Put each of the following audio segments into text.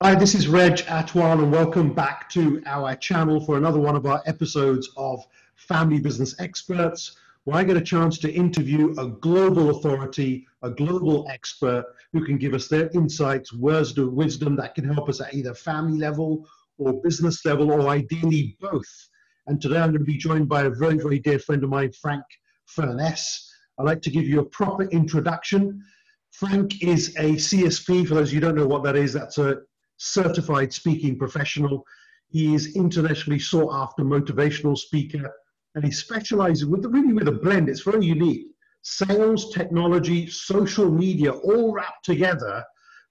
Hi, this is Reg Athwal, and welcome back to our channel for another one of our episodes of Family Business Experts, where I get a chance to interview a global authority, a global expert who can give us their insights, words of wisdom that can help us at either family level or business level, or ideally both. And today I'm going to be joined by a very, very dear friend of mine, Frank Furness. I'd like to give you a proper introduction. Frank is a CSP. For those of you who don't know what that is, that's a certified speaking professional. He is internationally sought after motivational speaker, and he specializes really with a blend. It's very unique. Sales, technology, social media, all wrapped together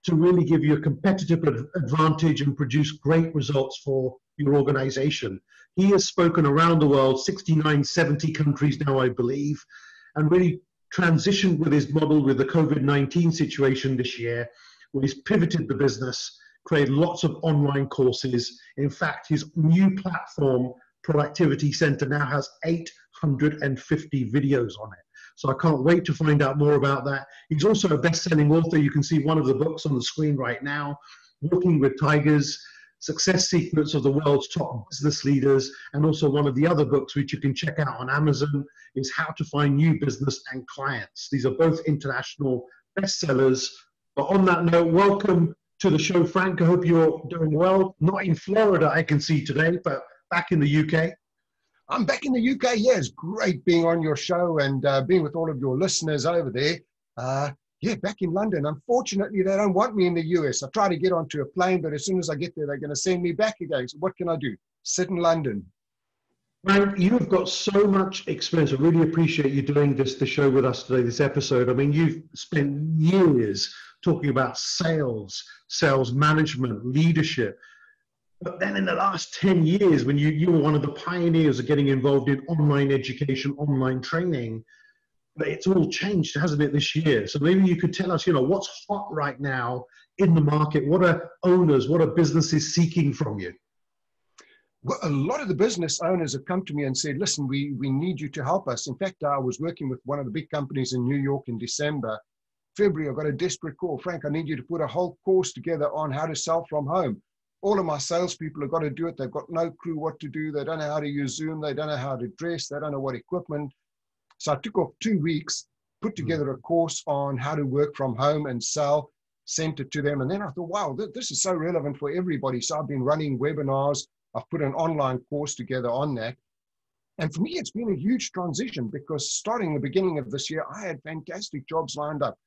to really give you a competitive advantage and produce great results for your organization. He has spoken around the world, 69, 70 countries now, I believe, and really transitioned with his model with the COVID-19 situation this year, where he's pivoted the business, created lots of online courses. In fact, his new platform, Productivity Center, now has 850 videos on it. So I can't wait to find out more about that. He's also a best-selling author. You can see one of the books on the screen right now, Walking with Tigers, Success Secrets of the World's Top Business Leaders, and also one of the other books which you can check out on Amazon is How to Find New Business and Clients. These are both international bestsellers. But on that note, welcome to the show, Frank. I hope you're doing well. Not in Florida, I can see today, but back in the UK. I'm back in the UK. Yeah, it's great being on your show and being with all of your listeners over there. Yeah, back in London. Unfortunately, they don't want me in the US. I try to get onto a plane, but as soon as I get there, they're going to send me back again. So what can I do? Sit in London. Frank, you've got so much experience. I really appreciate you doing the show with us today, this episode. I mean, you've spent years talking about sales, sales management, leadership. But then in the last 10 years, when you were one of the pioneers of getting involved in online education, online training, but it's all changed, hasn't it, this year? So maybe you could tell us, what's hot right now in the market? What are owners, what are businesses seeking from you? Well, a lot of the business owners have come to me and said, listen, we need you to help us. In fact, I was working with one of the big companies in New York in December. February, I got a desperate call. Frank, I need you to put a whole course together on how to sell from home. All of my salespeople have got to do it. They've got no clue what to do. They don't know how to use Zoom. They don't know how to dress. They don't know what equipment. So I took off 2 weeks, put together a course on how to work from home and sell, sent it to them. And then I thought, wow, this is so relevant for everybody. So I've been running webinars. I've put an online course together on that. And for me, it's been a huge transition because starting the beginning of this year, I had fantastic jobs lined up.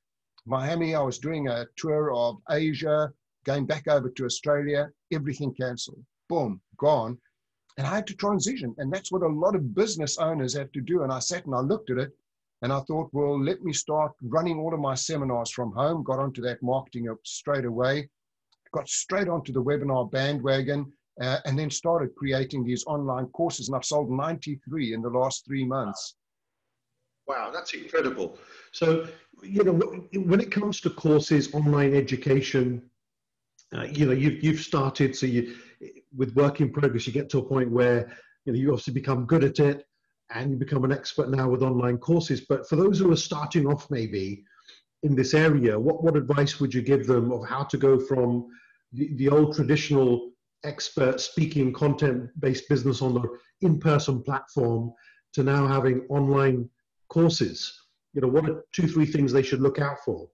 Miami, I was doing a tour of Asia, going back over to Australia, everything canceled. Boom, gone. And I had to transition. And that's what a lot of business owners have to do. And I sat and I looked at it and I thought, well, let me start running all of my seminars from home, got onto that marketing straight away, got straight onto the webinar bandwagon, and then started creating these online courses. And I've sold 93 in the last 3 months. Wow, that's incredible. So, when it comes to courses, online education, you've started, so with work in progress, you get to a point where, you obviously become good at it and you become an expert now with online courses. But for those who are starting off maybe in this area, what advice would you give them of how to go from the old traditional expert speaking content-based business on the in-person platform to now having online courses? What are 2, 3 things they should look out for?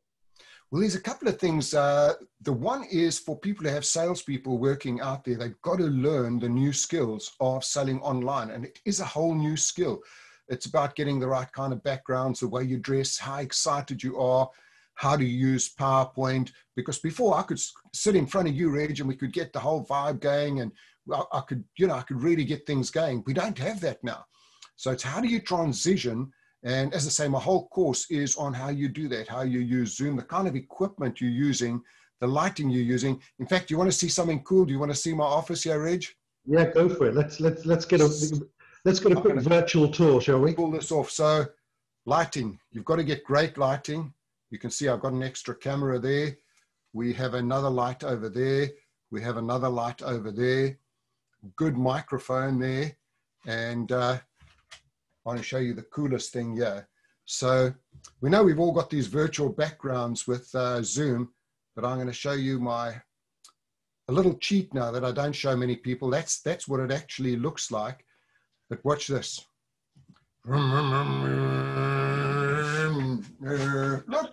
Well, there's a couple of things. The one is for people who have salespeople working out there, they've got to learn the new skills of selling online. And it is a whole new skill. It's about getting the right kind of backgrounds, the way you dress, how excited you are, how to use PowerPoint. Because before I could sit in front of you, Reg, and we could get the whole vibe going, and I could really get things going. We don't have that now. So it's how do you transition? And as I say, my whole course is on how you do that, how you use Zoom, the kind of equipment you're using, the lighting you're using. In fact, you want to see something cool? Do you want to see my office here, Reg? Yeah, go for it. Let's get a quick virtual tour, shall we? Pull this off. So, lighting. You've got to get great lighting. You can see I've got an extra camera there. We have another light over there. We have another light over there. Good microphone there. And I want to show you the coolest thing here. So we know we've all got these virtual backgrounds with Zoom, but I'm going to show you my a little cheat now that I don't show many people. That's what it actually looks like. But watch this. Look,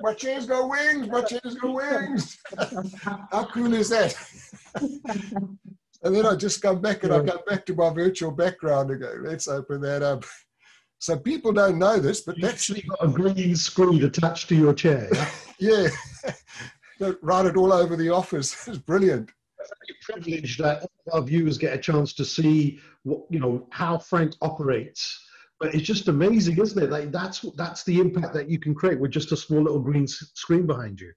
my chairs got wings. My chairs got wings. How cool is that? And then I just come back and I go back to my virtual background and go, let's open that up. So people don't know this, but you actually got a green screen attached to your chair. Yeah. Write it all over the office. It's brilliant. It's very privileged that our viewers get a chance to see what, how Frank operates. But it's just amazing, isn't it? Like that's the impact that you can create with just a small little green screen behind you.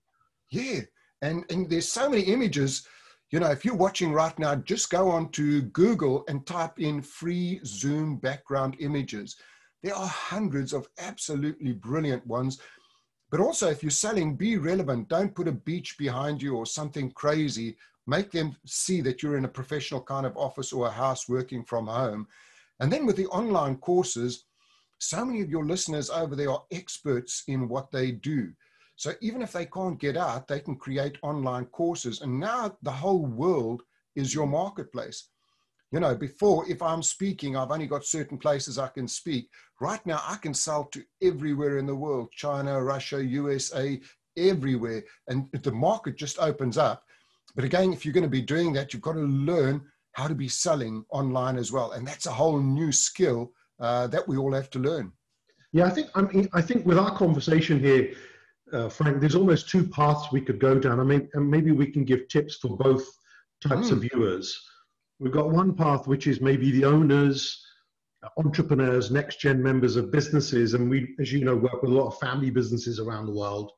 Yeah, and there's so many images. If you're watching right now, just go on to Google and type in free Zoom background images. There are hundreds of absolutely brilliant ones. But also, if you're selling, be relevant. Don't put a beach behind you or something crazy. Make them see that you're in a professional kind of office or a house working from home. And then with the online courses, so many of your listeners over there are experts in what they do. So even if they can't get out, they can create online courses. And now the whole world is your marketplace. Before, if I'm speaking, I've only got certain places I can speak. Right now, I can sell to everywhere in the world, China, Russia, USA, everywhere. And the market just opens up. But again, if you're going to be doing that, you've got to learn how to be selling online as well. And that's a whole new skill that we all have to learn. Yeah, I think with our conversation here, Frank, there's almost two paths we could go down. And maybe we can give tips for both types of viewers. We've got one path, which is maybe the owners, entrepreneurs, next-gen members of businesses. And we, as you know, work with a lot of family businesses around the world,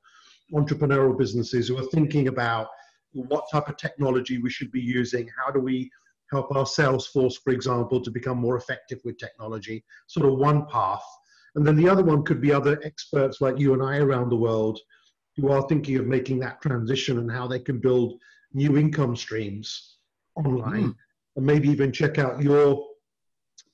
entrepreneurial businesses who are thinking about what type of technology we should be using. How do we help our sales force, for example, to become more effective with technology? Sort of one path. And then the other one could be other experts like you and I around the world who are thinking of making that transition and how they can build new income streams online. And maybe even check out your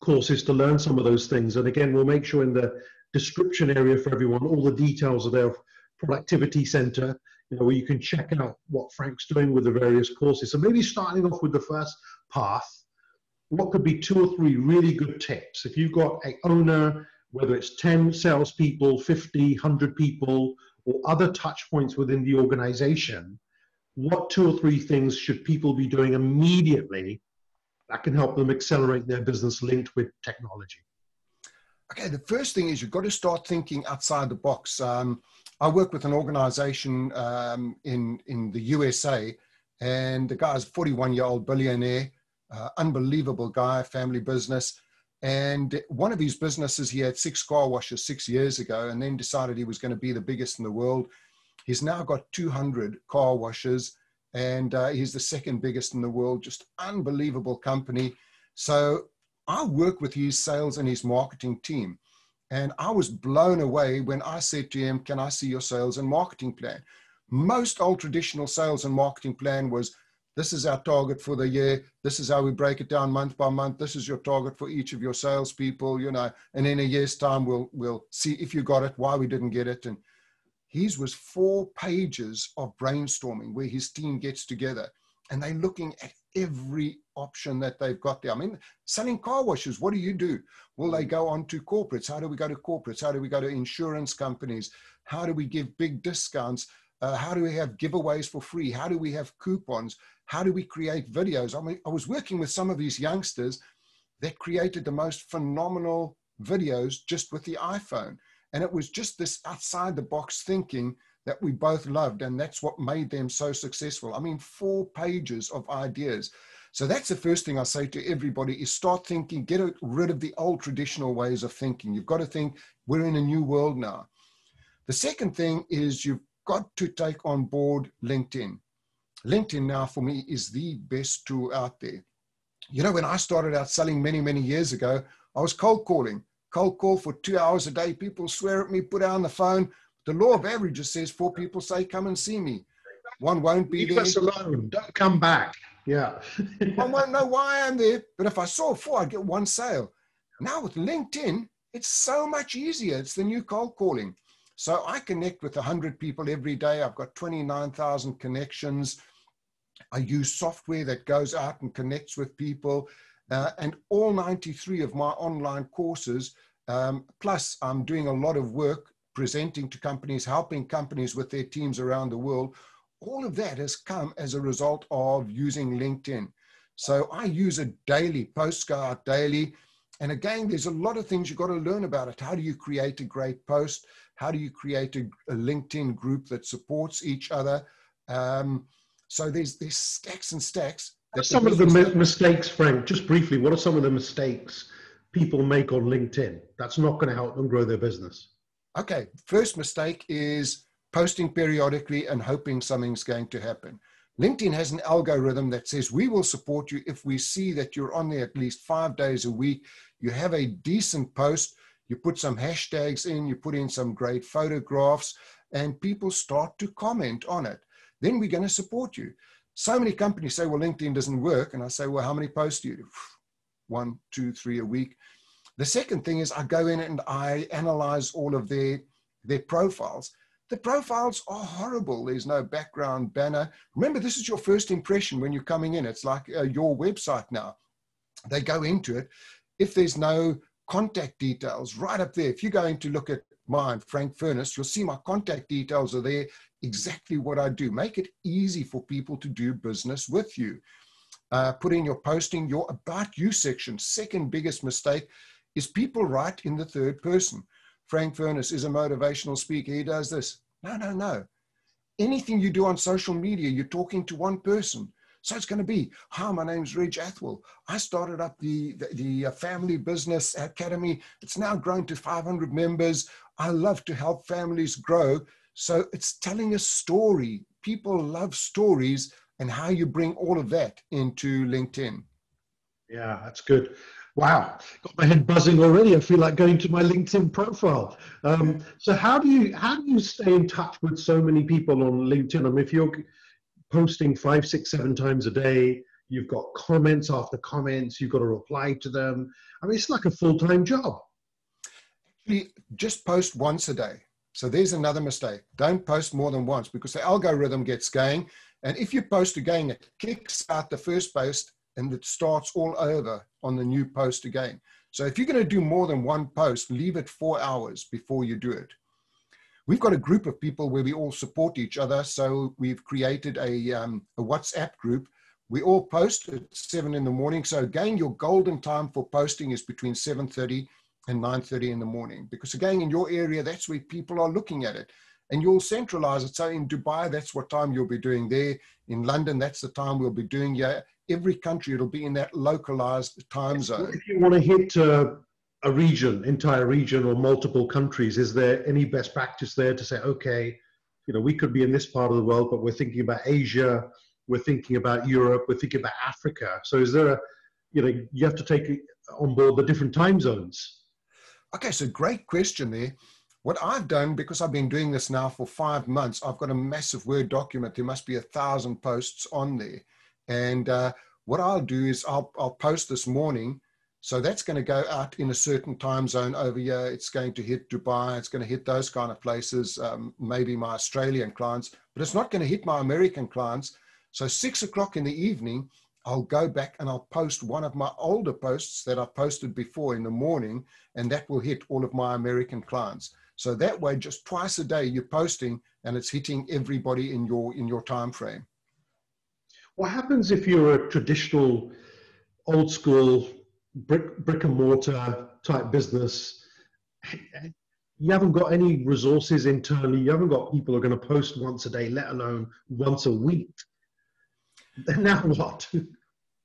courses to learn some of those things. And again, we'll make sure in the description area for everyone, all the details of their productivity center, where you can check out what Frank's doing with the various courses. So maybe starting off with the first path, what could be 2 or 3 really good tips? If you've got an owner, whether it's 10 salespeople, 50, 100 people, or other touch points within the organization, what 2 or 3 things should people be doing immediately that can help them accelerate their business linked with technology? Okay, the first thing is you've got to start thinking outside the box. I work with an organization in the USA, and the guy's a 41-year-old billionaire, unbelievable guy, family business. And one of his businesses, he had 6 car washes 6 years ago, and then decided he was going to be the biggest in the world. He's now got 200 car washes, and he's the second biggest in the world, just unbelievable company. So I work with his sales and his marketing team. And I was blown away when I said to him, can I see your sales and marketing plan? Most old traditional sales and marketing plan was, this is our target for the year. This is how we break it down month by month. This is your target for each of your salespeople, and in a year's time, we'll see if you got it, why we didn't get it. And his was 4 pages of brainstorming where his team gets together and they're looking at every option that they've got there. I mean, selling car washes, what do you do? Well, they go on to corporates. How do we go to corporates? How do we go to insurance companies? How do we give big discounts? How do we have giveaways for free? How do we have coupons? How do we create videos? I mean, I was working with some of these youngsters that created the most phenomenal videos just with the iPhone. And it was just this outside the box thinking that we both loved. And that's what made them so successful. I mean, 4 pages of ideas. So that's the first thing I say to everybody is start thinking, get rid of the old traditional ways of thinking. You've got to think we're in a new world now. The second thing is you've got to take on board LinkedIn. LinkedIn now for me is the best tool out there. When I started out selling many, many years ago, I was cold calling. Cold call for 2 hours a day. People swear at me, put down the phone. The law of averages says 4 people say, come and see me. 1 won't be there. Leave us alone. Don't come back. Yeah. 1 won't know why I'm there. But if I saw 4, I'd get 1 sale. Now with LinkedIn, it's so much easier. It's the new cold calling. So I connect with 100 people every day. I've got 29,000 connections. I use software that goes out and connects with people. And all 93 of my online courses, plus I'm doing a lot of work presenting to companies, helping companies with their teams around the world. All of that has come as a result of using LinkedIn. So I use it daily, posts go out daily. And again, there's a lot of things you've got to learn about it. How do you create a great post? How do you create a LinkedIn group that supports each other? So there's stacks and stacks. What are some of the mistakes, Frank, just briefly, what are some of the mistakes people make on LinkedIn that's not going to help them grow their business? Okay, first mistake is posting periodically and hoping something's going to happen. LinkedIn has an algorithm that says we will support you if we see that you're on there at least 5 days a week, you have a decent post, you put some hashtags in, you put in some great photographs, and people start to comment on it. Then we're going to support you. So many companies say, well, LinkedIn doesn't work. And I say, well, how many posts do you do? 1, 2, 3 a week. The second thing is I go in and I analyze all of their profiles. The profiles are horrible. There's no background banner. Remember, this is your first impression when you're coming in. It's like your website now. They go into it. If there's no contact details right up there, if you're going to look at mine, Frank Furness, you'll see my contact details are there, exactly what I do. Make it easy for people to do business with you. Put in your posting, your About You section. Second biggest mistake is people write in the third person. Frank Furness is a motivational speaker. He does this. No, no, no. Anything you do on social media, you're talking to one person. So it's going to be, hi, my name's Reg Athwal. I started up the Family Business Academy. It's now grown to 500 members. I love to help families grow. So it's telling a story. People love stories, and how you bring all of that into LinkedIn. Yeah, that's good. Wow, got my head buzzing already. I feel like going to my LinkedIn profile. So how do you stay in touch with so many people on LinkedIn? I mean, if you're posting 5, 6, 7 times a day, you've got comments after comments, you've got to reply to them. I mean, it's like a full-time job. Actually, just post once a day. So there's another mistake. Don't post more than once, because the algorithm gets going. And if you post again, it kicks out the first post and it starts all over on the new post again. So if you're going to do more than one post, leave it 4 hours before you do it. We've got a group of people where we all support each other. So we've created a WhatsApp group. We all post at 7 in the morning. So again, your golden time for posting is between 7:30 and 9:30 in the morning. Because again, in your area, that's where people are looking at it. And you'll centralize it. So in Dubai, that's what time you'll be doing there. In London, that's the time we'll be doing here. Every country, it'll be in that localized time zone. If you want to hit a region, entire region, or multiple countries, is there any best practice there to say, okay, you know, we could be in this part of the world, but we're thinking about Asia, we're thinking about Europe, we're thinking about Africa. So is there you have to take on board the different time zones? Okay, so great question there. What I've done, because I've been doing this now for 5 months, I've got a massive Word document. There must be 1,000 posts on there. And what I'll do is I'll post this morning. So that's going to go out in a certain time zone over here. It's going to hit Dubai. It's going to hit those kind of places, maybe my Australian clients, but it's not going to hit my American clients. So 6 o'clock in the evening, I'll go back and I'll post one of my older posts that I posted before in the morning, and that will hit all of my American clients. So that way, just twice a day, you're posting and it's hitting everybody in your time frame. What happens if you're a traditional, old school, brick and mortar type business? You haven't got any resources internally. You haven't got people who are going to post once a day, let alone once a week. Now what?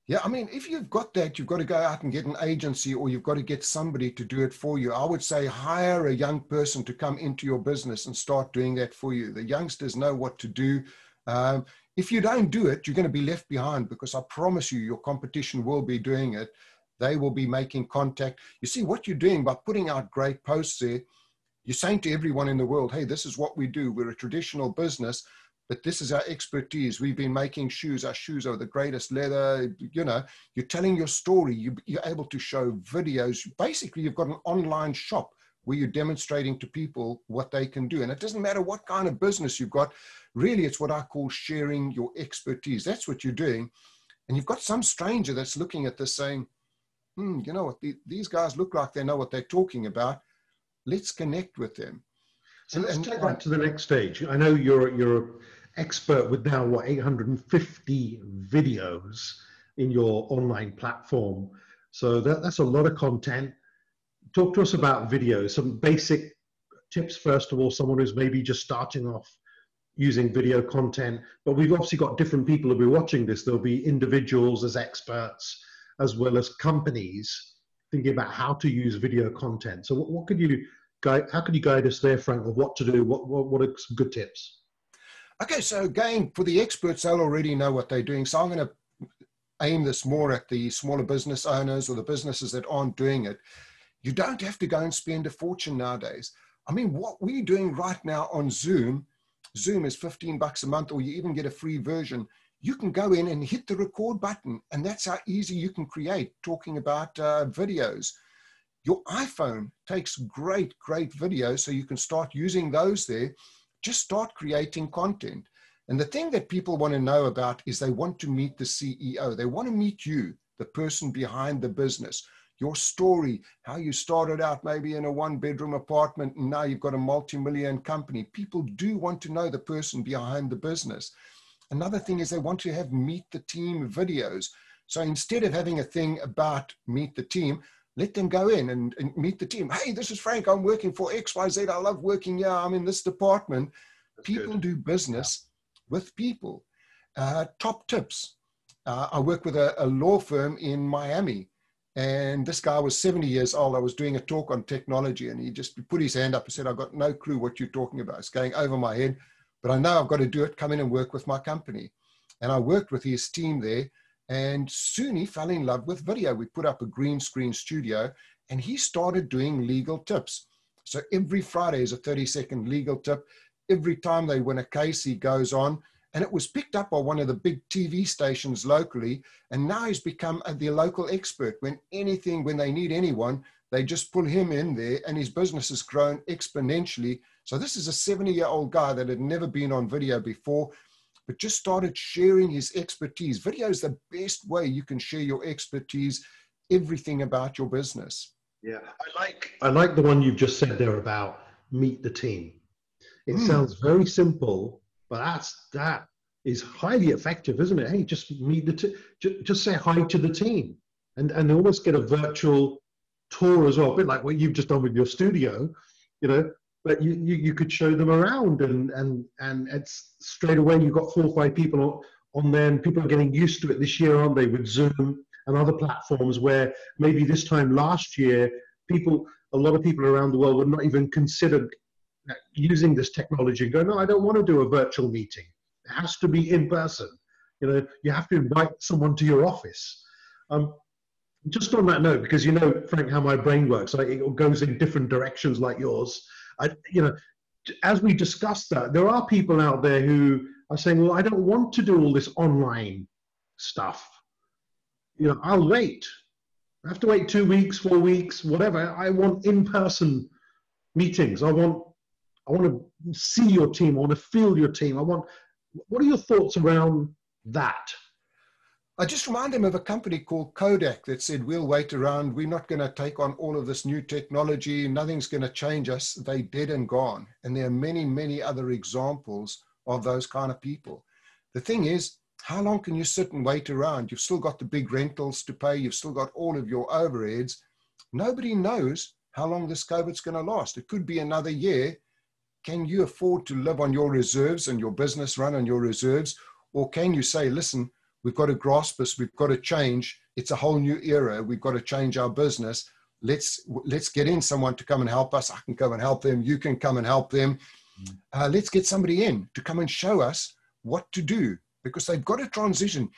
Yeah, I mean, if you've got that, you've got to go out and get an agency, or you've got to get somebody to do it for you. I would say hire a young person to come into your business and start doing that for you. The youngsters know what to do. If you don't do it, you're going to be left behind, because I promise you, your competition will be doing it. They will be making contact. You see, what you're doing by putting out great posts there, you're saying to everyone in the world, hey, this is what we do. We're a traditional business, but this is our expertise. We've been making shoes. Our shoes are the greatest leather. You know, you're telling your story. You're able to show videos. Basically, you've got an online shop where you're demonstrating to people what they can do. And it doesn't matter what kind of business you've got. Really, it's what I call sharing your expertise. That's what you're doing. And you've got some stranger that's looking at this saying, you know what, these guys look like they know what they're talking about. Let's connect with them. So let's take that to the next stage. I know you're an expert with now, what, 850 videos in your online platform. So that's a lot of content. Talk to us about videos, some basic tips, first of all, someone who's maybe just starting off using video content. But we've obviously got different people who'll be watching this. There'll be individuals as experts, as well as companies thinking about how to use video content. So what could you guide, how could you guide us there, Frank, of what to do? What are some good tips? Okay, so again, for the experts, they'll already know what they're doing. So I'm going to aim this more at the smaller business owners or the businesses that aren't doing it. You don't have to go and spend a fortune nowadays. I mean, what we're doing right now on Zoom is $15 a month, or you even get a free version. You can go in and hit the record button, and that's how easy you can create, talking about videos. Your iPhone takes great videos, so you can start using those there. Just start creating content. And the thing that people want to know about is they want to meet the CEO. They want to meet you, the person behind the business, your story, how you started out maybe in a one-bedroom apartment and now you've got a multi-million company. People do want to know the person behind the business. Another thing is they want to have meet the team videos. So instead of having a thing about meet the team, let them go in and meet the team. Hey, this is Frank. I'm working for XYZ. I love working here. I'm in this department. That's people good. do business with people. Top tips. I work with a law firm in Miami. And this guy was 70 years old. I was doing a talk on technology and he just put his hand up and said, I've got no clue what you're talking about. It's going over my head, but I know I've got to do it. Come in and work with my company. And I worked with his team there. And soon he fell in love with video. We put up a green screen studio and he started doing legal tips. So every Friday is a 30-second legal tip. Every time they win a case, he goes on. And it was picked up by one of the big TV stations locally. And now he's become the local expert. When they need anyone, they just pull him in there and his business has grown exponentially. So this is a 70-year-old guy that had never been on video before, but just started sharing his expertise. Video is the best way you can share your expertise, everything about your business. Yeah, I like the one you've just said there about meet the team. It sounds very simple, but that is highly effective, isn't it? Hey, just meet just say hi to the team, and almost get a virtual tour as well, a bit like what you've just done with your studio, you know. But you could show them around, and it's straight away you've got 4 or 5 people on there, and people are getting used to it this year, aren't they, with Zoom and other platforms where maybe this time last year a lot of people around the world would not even considered using this technology and go, no, I don't want to do a virtual meeting. It has to be in person. You know, you have to invite someone to your office. Just on that note, because you know, Frank, how my brain works, it goes in different directions like yours. As we discussed that, there are people out there who are saying, well, I don't want to do all this online stuff. You know, I'll wait. I have to wait 2 weeks, 4 weeks, whatever. I want in-person meetings. I want to see your team. I want to feel your team. What are your thoughts around that? I just remind them of a company called Kodak that said, we'll wait around. We're not going to take on all of this new technology. Nothing's going to change us. They dead and gone. And there are many, many other examples of those kind of people. The thing is, how long can you sit and wait around? You've still got the big rentals to pay. You've still got all of your overheads. Nobody knows how long this COVID's going to last. It could be another year. Can you afford to live on your reserves and your business run on your reserves? Or can you say, listen, we've got to grasp this. We've got to change. It's a whole new era. We've got to change our business. Let's get in someone to come and help us. I can come and help them. You can come and help them. Let's get somebody in to come and show us what to do, because they've got to transition.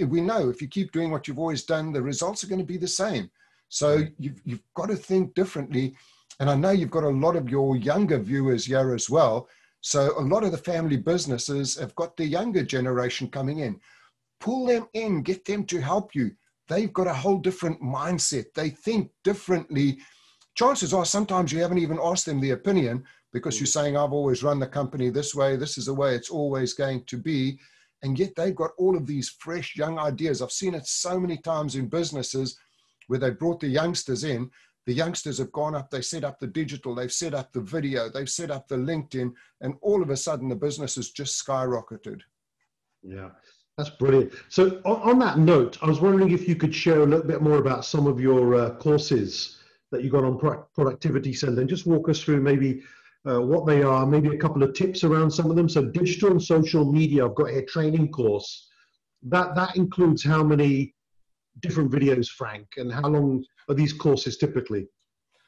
We know if you keep doing what you've always done, the results are going to be the same. So you've got to think differently. And I know you've got a lot of your younger viewers here as well. So a lot of the family businesses have got the younger generation coming in. Pull them in, get them to help you. They've got a whole different mindset. They think differently. chances are sometimes you haven't even asked them the opinion because you're saying, I've always run the company this way. This is the way it's always going to be. And yet they've got all of these fresh, young ideas. I've seen it so many times in businesses where they brought the youngsters in. The youngsters have gone up, they set up the digital, they've set up the video, they've set up the LinkedIn, and all of a sudden the business has just skyrocketed. Yeah, that's brilliant. So on that note, I was wondering if you could share a little bit more about some of your courses that you got on Productivity Center, and just walk us through maybe what they are, maybe a couple of tips around some of them. So digital and social media, I've got a training course. That includes how many different videos, Frank, and how long are these courses typically?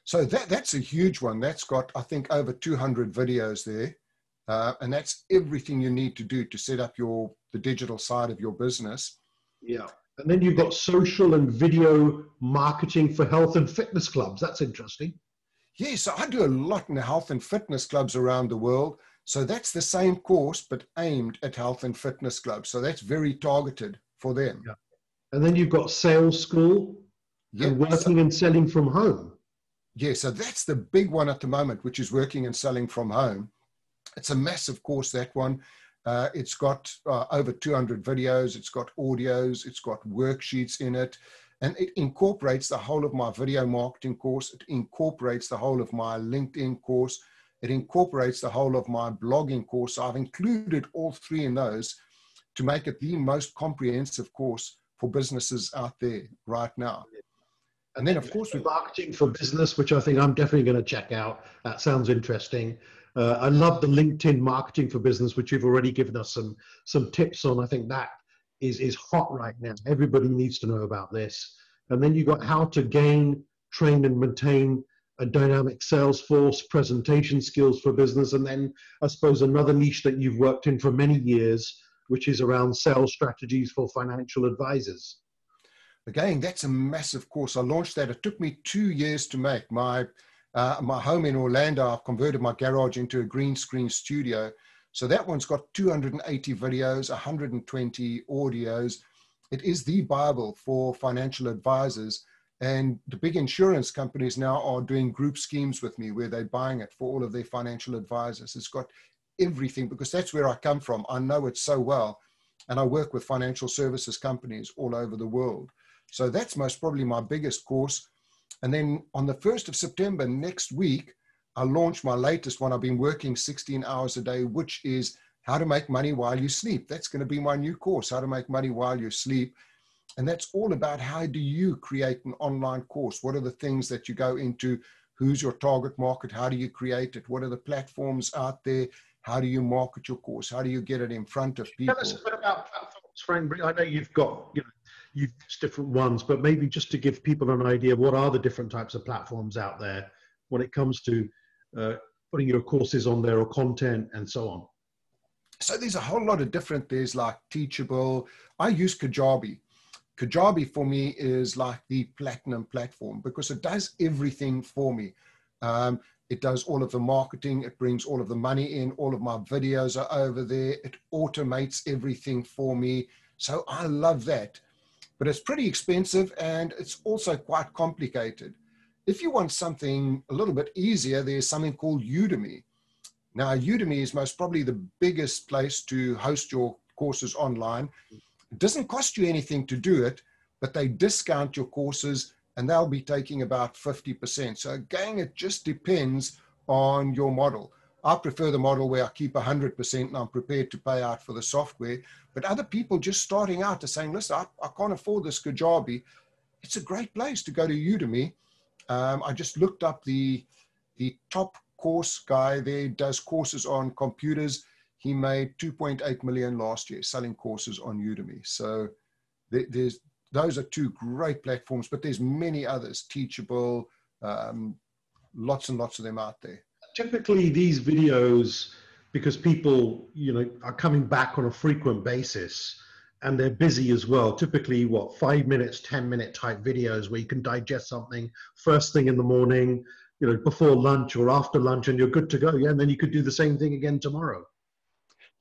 So that's a huge one. That's got, I think, over 200 videos there. And that's everything you need to do to set up the digital side of your business. Yeah. And then you've got social and video marketing for health and fitness clubs. That's interesting. Yeah, so I do a lot in the health and fitness clubs around the world. So that's the same course, but aimed at health and fitness clubs. So that's very targeted for them. Yeah. And then you've got sales school and working and selling from home. Yeah, so that's the big one at the moment, which is working and selling from home. It's a massive course, that one. It's got over 200 videos. It's got audios. It's got worksheets in it. And it incorporates the whole of my video marketing course. It incorporates the whole of my LinkedIn course. It incorporates the whole of my blogging course. So I've included all three in those to make it the most comprehensive course for businesses out there right now. And then, of course, we've marketing for business, which I think I'm definitely going to check out. That sounds interesting. I love the LinkedIn marketing for business, which you've already given us some tips on. I think that is hot right now. Everybody needs to know about this. And then you've got how to gain, train, and maintain a dynamic sales force, presentation skills for business. And then I suppose another niche that you've worked in for many years, which is around sales strategies for financial advisors. Again, that's a massive course. I launched that. It took me 2 years to make. My home in Orlando, I've converted my garage into a green screen studio. So that one's got 280 videos, 120 audios. It is the Bible for financial advisors. And the big insurance companies now are doing group schemes with me where they're buying it for all of their financial advisors. It's got everything, because that's where I come from. I know it so well. And I work with financial services companies all over the world. So that's most probably my biggest course. And then on the 1st of September, next week, I launch my latest one. I've been working 16 hours a day, which is how to make money while you sleep. That's going to be my new course, how to make money while you sleep. And that's all about how do you create an online course? What are the things that you go into? Who's your target market? How do you create it? What are the platforms out there? How do you market your course? How do you get it in front of people? Tell us a bit about platforms, Frank. I know you've got, you've used different ones, but maybe just to give people an idea of what are the different types of platforms out there when it comes to putting your courses on there or content and so on. So there's a whole lot of different, there's like Teachable. I use Kajabi. Kajabi for me is like the platinum platform because it does everything for me. It does all of the marketing. It brings all of the money in. All of my videos are over there. It automates everything for me. So I love that. But it's pretty expensive and it's also quite complicated. If you want something a little bit easier, there's something called Udemy. Now, Udemy is most probably the biggest place to host your courses online. It doesn't cost you anything to do it, but they discount your courses and they'll be taking about 50%. So again, it just depends on your model. I prefer the model where I keep 100% and I'm prepared to pay out for the software. But other people just starting out are saying, listen, I can't afford this Kajabi. It's a great place to go to Udemy. I just looked up the top course guy there, does courses on computers. He made 2.8 million last year selling courses on Udemy. So those are two great platforms, but there's many others, Teachable, lots and lots of them out there. Typically these videos, because people, are coming back on a frequent basis and they're busy as well. Typically 5 minutes, 10-minute type videos where you can digest something first thing in the morning, before lunch or after lunch, and you're good to go. Yeah. And then you could do the same thing again tomorrow.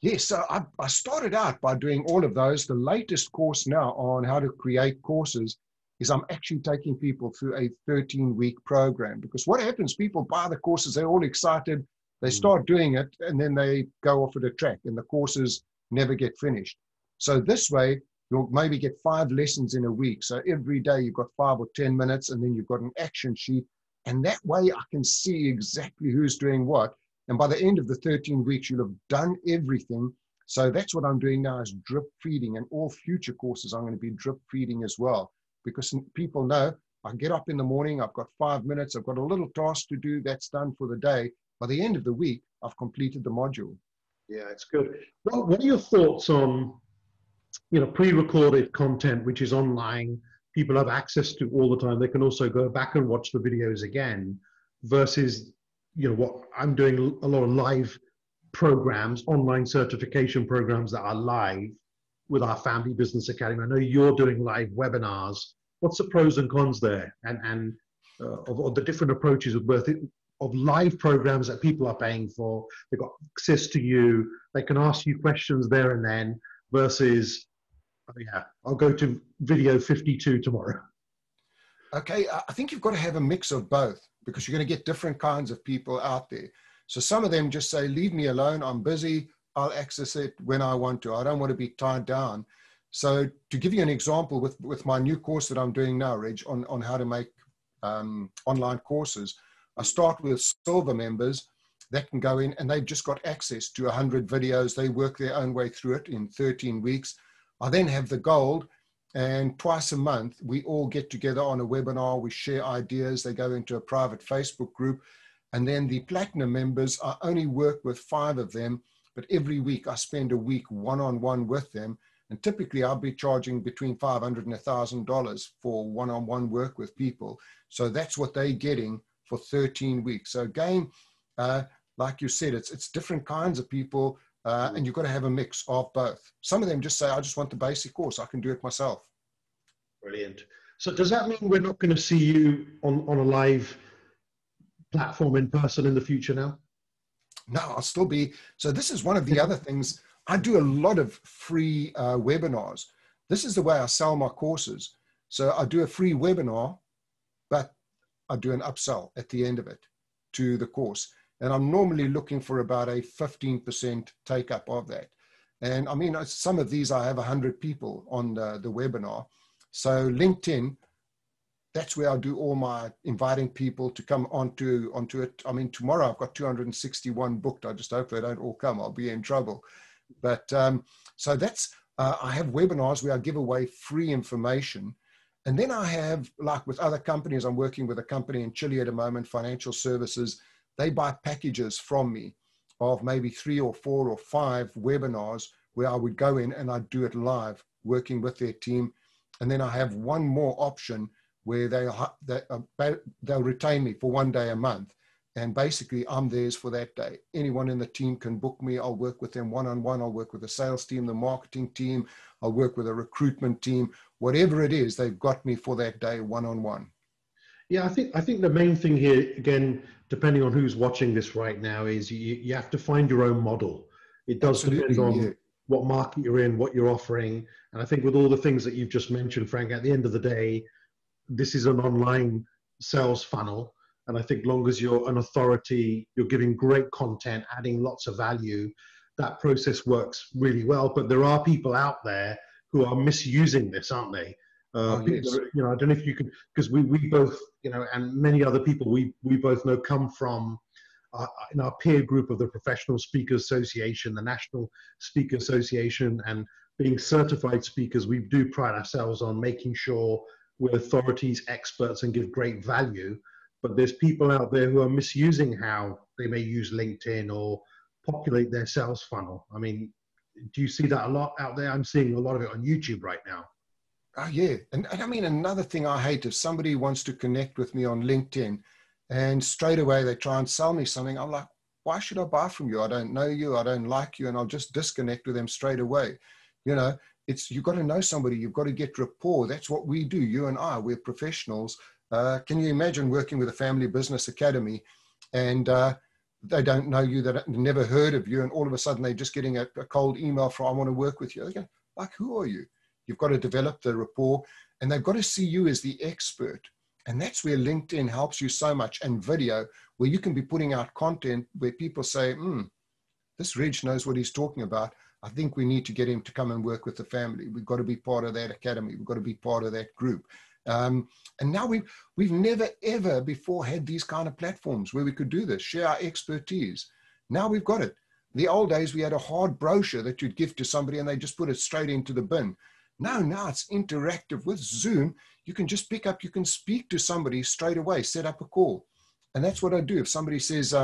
Yes, so I started out by doing all of those. The latest course now on how to create courses is I'm actually taking people through a 13-week program. Because what happens, people buy the courses, they're all excited, they start doing it, and then they go off at a track, and the courses never get finished. So this way, you'll maybe get 5 lessons in a week. So every day you've got 5 or 10 minutes, and then you've got an action sheet. And that way I can see exactly who's doing what. And by the end of the 13 weeks, you'll have done everything. So that's what I'm doing now, is drip feeding. And all future courses, I'm going to be drip feeding as well. Because people know I get up in the morning, I've got 5 minutes, I've got a little task to do, that's done for the day. By the end of the week, I've completed the module. Yeah, it's good. Well, what are your thoughts on, pre-recorded content, which is online, people have access to all the time. They can also go back and watch the videos again, versus, what I'm doing, a lot of live programs, online certification programs that are live with our Family Business Academy. I know you're doing live webinars. What's the pros and cons there? And of the different approaches of live programs that people are paying for, they've got access to you, they can ask you questions there and then, versus, oh yeah, I'll go to video 52 tomorrow. Okay, I think you've got to have a mix of both, because you're going to get different kinds of people out there. So some of them just say, leave me alone, I'm busy, I'll access it when I want to. I don't want to be tied down. So to give you an example, with my new course that I'm doing now, Reg, on how to make online courses, I start with silver members that can go in and they've just got access to 100 videos. They work their own way through it in 13 weeks. I then have the gold, and twice a month, we all get together on a webinar. We share ideas. They go into a private Facebook group. And then the platinum members, I only work with 5 of them, but every week I spend a week one-on-one with them. And typically I'll be charging between $500 and $1,000 for one-on-one work with people. So that's what they're getting for 13 weeks. So again, like you said, it's different kinds of people, and you've got to have a mix of both. Some of them just say, I just want the basic course, I can do it myself. Brilliant. So does that mean we're not going to see you on a live platform in person in the future now? No, I'll still be. So this is one of the other things. I do a lot of free webinars. This is the way I sell my courses. So I do a free webinar, but I do an upsell at the end of it to the course. And I'm normally looking for about a 15% take up of that. And I mean, some of these I have 100 people on the webinar. So LinkedIn, that's where I do all my inviting people to come onto it. I mean, tomorrow I've got 261 booked. I just hope they don't all come. I'll be in trouble. But so that's, I have webinars where I give away free information. And then I have, like with other companies, I'm working with a company in Chile at the moment, financial services. They buy packages from me of maybe 3 or 4 or 5 webinars where I would go in and I'd do it live, working with their team. And then I have one more option where they'll retain me for 1 day a month. And basically I'm theirs for that day. Anyone in the team can book me. I'll work with them one-on-one. I'll work with the sales team, the marketing team. I'll work with a recruitment team. Whatever it is, they've got me for that day one-on-one. Yeah, I think the main thing here, again, depending on who's watching this right now, is you have to find your own model. It does depend on what market you're in, what you're offering. And I think with all the things that you've just mentioned, Frank, at the end of the day, this is an online sales funnel. And I think long as you're an authority, you're giving great content, adding lots of value, that process works really well. But there are people out there who are misusing this, aren't they? Yes. I don't know if you could, because we both, and many other people we both know come from in our peer group of the Professional Speakers Association, the National Speaker Association, and being certified speakers, we do pride ourselves on making sure we're authorities, experts, and give great value. But there's people out there who are misusing how they may use LinkedIn or populate their sales funnel. I mean, do you see that a lot out there? I'm seeing a lot of it on YouTube right now. Oh, yeah. And I mean, another thing I hate, if somebody wants to connect with me on LinkedIn and straight away they try and sell me something, I'm like, why should I buy from you? I don't know you. I don't like you. And I'll just disconnect with them straight away. You've got to know somebody. You've got to get rapport. That's what we do. You and I, we're professionals. Can you imagine working with a Family Business Academy and they don't know you, that never heard of you, and all of a sudden they're just getting a cold email from, I want to work with you. They go, like, who are you? you've got to develop the rapport, and they've got to see you as the expert. And that's where LinkedIn helps you so much, and video, where you can be putting out content where people say, this Reg knows what he's talking about. I think we need to get him to come and work with the family. We've got to be part of that academy. We've got to be part of that group. And now we've never, ever before had these kind of platforms where we could do this, share our expertise. Now we've got it. The old days, we had a hard brochure that you'd give to somebody and they just put it straight into the bin. Now it's interactive with Zoom. You can just pick up, you can speak to somebody straight away, set up a call. And that's what I do. If somebody says,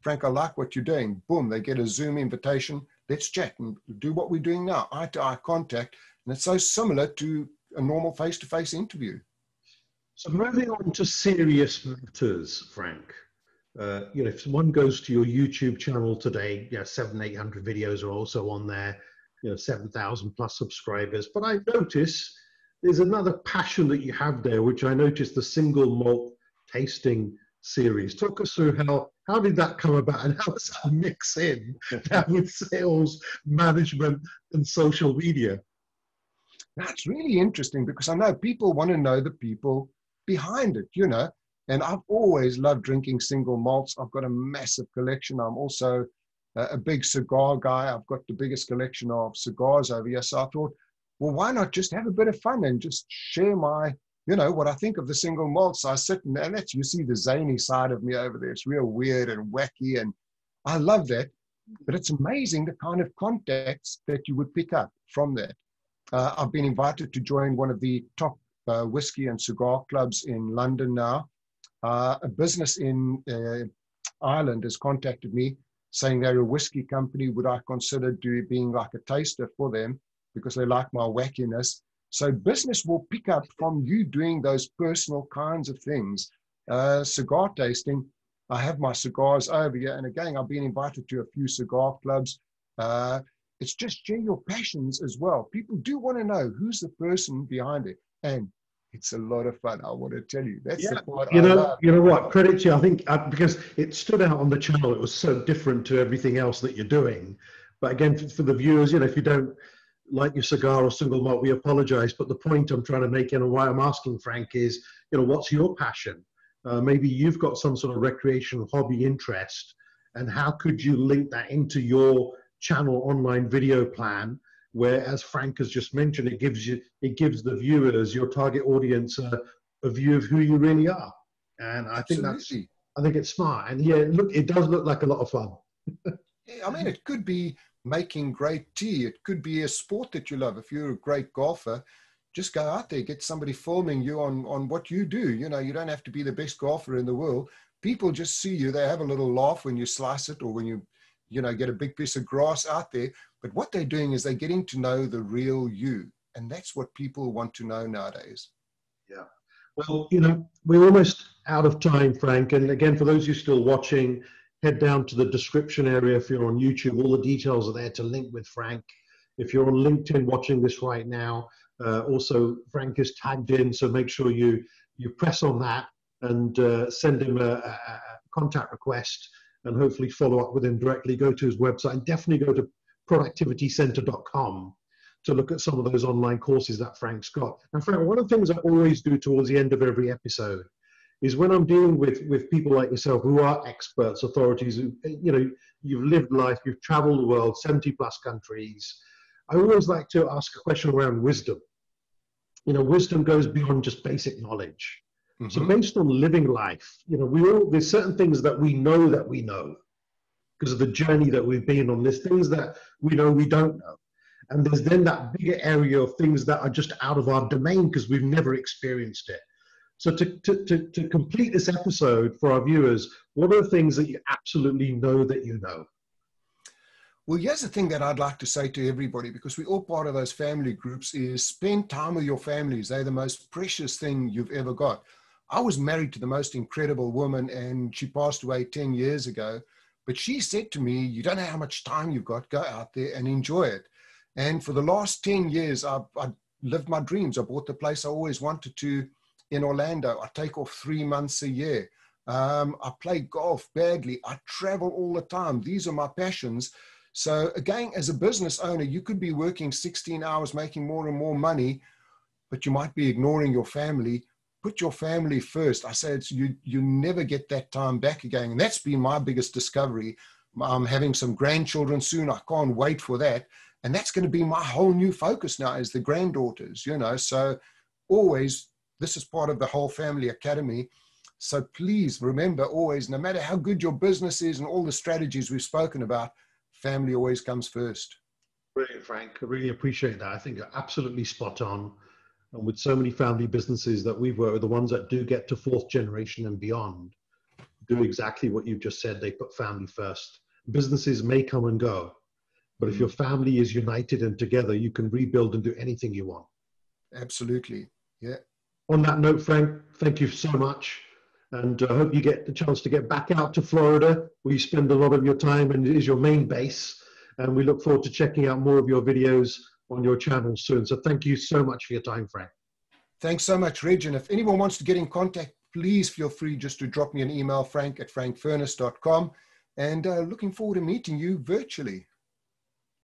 Frank, I like what you're doing, boom, they get a Zoom invitation. Let's chat and do what we're doing now, eye-to-eye contact. And it's so similar to a normal face-to-face interview. So moving on to serious matters, Frank. If someone goes to your YouTube channel today, 700-800 videos are also on there, 7,000 plus subscribers. But I notice there's another passion that you have there, which I noticed, the single malt tasting series. Talk us through how did that come about, and how does that mix in now with sales, management, and social media? That's really interesting, because I know people want to know the people behind it, and I've always loved drinking single malts. I've got a massive collection. I'm also a big cigar guy. I've got the biggest collection of cigars over here. So I thought, well, why not just have a bit of fun and just share my, what I think of the single malts. I sit and you see the zany side of me over there. It's real weird and wacky, and I love that. But it's amazing the kind of contacts that you would pick up from that. I've been invited to join one of the top whiskey and cigar clubs in London now. A business in Ireland has contacted me saying they're a whiskey company. Would I consider being like a taster for them, because they like my wackiness? So business will pick up from you doing those personal kinds of things. Cigar tasting, I have my cigars over here. And again, I've been invited to a few cigar clubs. It's just share your passions as well. People do want to know who's the person behind it. And it's a lot of fun, I want to tell you. That's the part I love. You know what? Credit to you. I think because it stood out on the channel, it was so different to everything else that you're doing. But again, for the viewers, if you don't like your cigar or single malt, we apologize. But the point I'm trying to make, and why I'm asking Frank, is, what's your passion? Maybe you've got some sort of recreational hobby interest, and how could you link that into your channel online video plan, where, as Frank has just mentioned, it gives the viewers, your target audience, a view of who you really are. And I think it's smart. And it does look like a lot of fun. Yeah, I mean, it could be making great tea. It could be a sport that you love. If you're a great golfer, just go out there, get somebody filming you on what you do. You don't have to be the best golfer in the world. People just see you. They have a little laugh when you slice it, or when you get a big piece of grass out there. But what they're doing is they're getting to know the real you. And that's what people want to know nowadays. Yeah. Well, we're almost out of time, Frank. And again, for those of you still watching, head down to the description area if you're on YouTube. All the details are there to link with Frank. If you're on LinkedIn watching this right now, also Frank is tagged in. So make sure you press on that and send him a contact request, and hopefully follow up with him directly. Go to his website, and definitely go to productivitycenter.com to look at some of those online courses that Frank's got. And Frank, one of the things I always do towards the end of every episode is, when I'm dealing with people like yourself who are experts, authorities, who, you've lived life, you've traveled the world, 70 plus countries, I always like to ask a question around wisdom. Wisdom goes beyond just basic knowledge. Mm-hmm. So based on living life, there's certain things that we know because of the journey that we've been on. There's things that we know we don't know. And there's then that bigger area of things that are just out of our domain because we've never experienced it. So to complete this episode for our viewers, what are the things that you absolutely know that you know? Well, here's the thing that I'd like to say to everybody, because we're all part of those family groups, is spend time with your families. They're the most precious thing you've ever got. I was married to the most incredible woman, and she passed away 10 years ago. But she said to me, you don't know how much time you've got, go out there and enjoy it. And for the last 10 years, I lived my dreams. I bought the place I always wanted to in Orlando. I take off 3 months a year. I play golf badly. I travel all the time. These are my passions. So again, as a business owner, you could be working 16 hours, making more and more money, but you might be ignoring your family. Put your family first. I say you never get that time back again. And that's been my biggest discovery. I'm having some grandchildren soon. I can't wait for that. And that's going to be my whole new focus now, is the granddaughters, you know. So always, this is part of the whole family academy. So please remember always, no matter how good your business is and all the strategies we've spoken about, family always comes first. Brilliant, Frank. I really appreciate that. I think you're absolutely spot on. And with so many family businesses that we've worked with, the ones that do get to fourth generation and beyond, do exactly what you've just said. They put family first. Businesses may come and go, but if your family is united and together, you can rebuild and do anything you want. Absolutely. Yeah. On that note, Frank, thank you so much. And I hope you get the chance to get back out to Florida, where you spend a lot of your time and it is your main base. And we look forward to checking out more of your videos on your channel soon. So thank you so much for your time, Frank. Thanks so much, Reg. And if anyone wants to get in contact, please feel free just to drop me an email, frank@frankfurness.com. And looking forward to meeting you virtually.